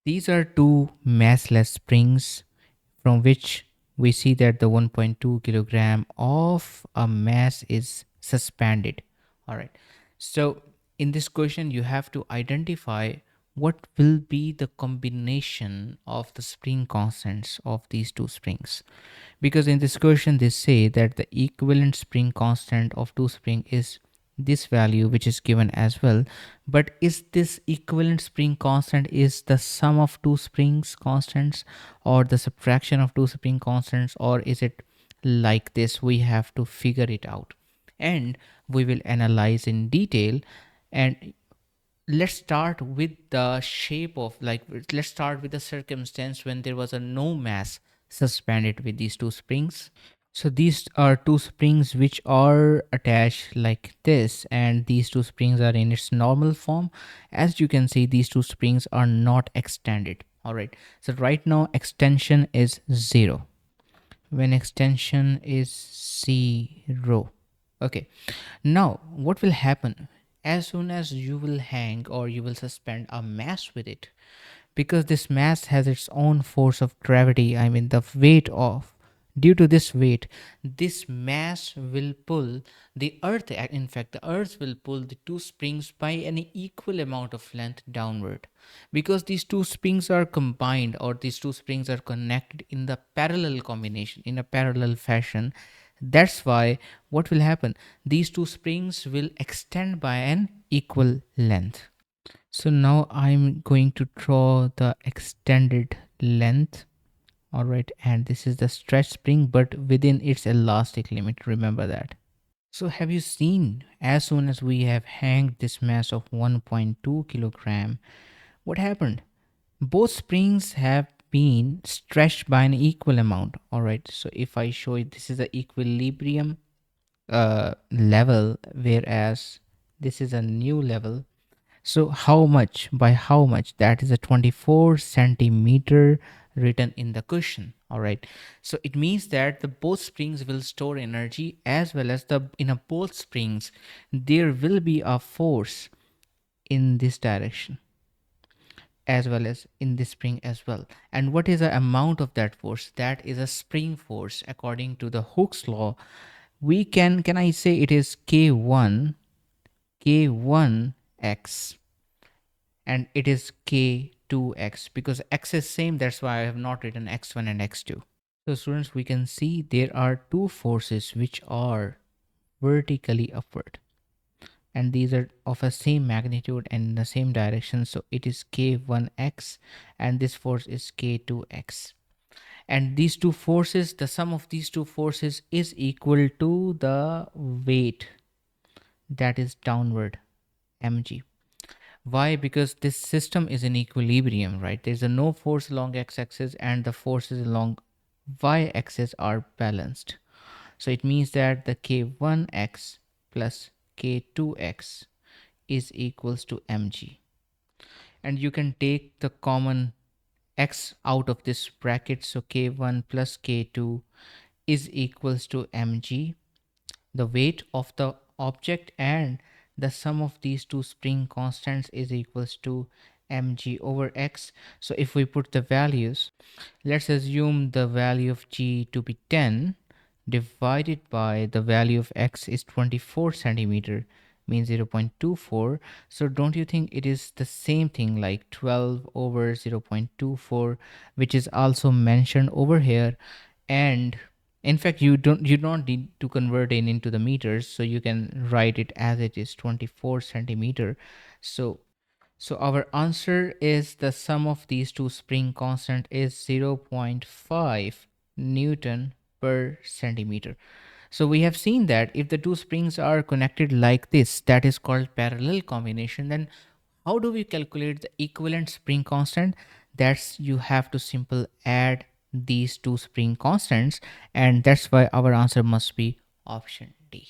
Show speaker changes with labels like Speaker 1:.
Speaker 1: These are two massless springs from which we see that the 1.2 kilogram of a mass is suspended. All right. So in this question, you have to identify what will be the combination of the spring constants of these two springs. Because in this question, they say that the equivalent spring constant of two spring is this value which is given as well, but is this equivalent spring constant is the sum of two springs constants or the subtraction of two spring constants, or is it like this? We have to figure it out, and we will analyze in detail. And let's start with the shape of, like, let's start with the circumstance when there was a no mass suspended with these two springs. So these are two springs which are attached like this, and these two springs are in its normal form. As you can see, these two springs are not extended. All right, so right now extension is 0. When extension is 0, okay, now what will happen as soon as you will hang or you will suspend a mass with it? Because this mass has its own force of gravity, I mean the weight of, due to this weight, this mass will pull the earth. In fact, the earth will pull the two springs by an equal amount of length downward, because these two springs are combined, or these two springs are connected in the parallel combination, in a parallel fashion. That's why what will happen, these two springs will extend by an equal length. So now I'm going to draw the extended length. All right, and this is the stretch spring, but within its elastic limit, remember that. So have you seen, as soon as we have hanged this mass of 1.2 kilogram, what happened? Both springs have been stretched by an equal amount. All right, so if I show it, this is the equilibrium level, whereas this is a new level. So how much? By how much? That is a 24 centimeter written in the question. All right. So it means that the both springs will store energy, as well as the in a both springs there will be a force in this direction as well as in this spring as well. And what is the amount of that force? That is a spring force according to the Hooke's law. We can I say it is K1x, and it is k2x, because x is same, that's why I have not written x1 and x2. So students, we can see there are two forces which are vertically upward, and these are of a same magnitude and in the same direction. So it is k1x, and this force is k2x, and these two forces, the sum of these two forces is equal to the weight, that is downward, mg. Why? Because this system is in equilibrium, right? There's a no force along x-axis, and the forces along y-axis are balanced. So it means that the k1x plus k2x is equals to mg. And you can take the common x out of this bracket, so k1 plus k2 is equals to mg, the weight of the object, and the sum of these two spring constants is equals to mg over x. So if we put the values, let's assume the value of g to be 10 divided by the value of x is 24 centimeter, means 0.24. So don't you think it is the same thing like 12 over 0.24, which is also mentioned over here? And in fact, you don't need to convert it into the meters, so you can write it as it is, 24 centimeter. So our answer is the sum of these two spring constant is 0.5 newton per centimeter. So we have seen that if the two springs are connected like this, that is called parallel combination. Then how do we calculate the equivalent spring constant? That's, you have to simple add these two spring constants, and that's why our answer must be option D.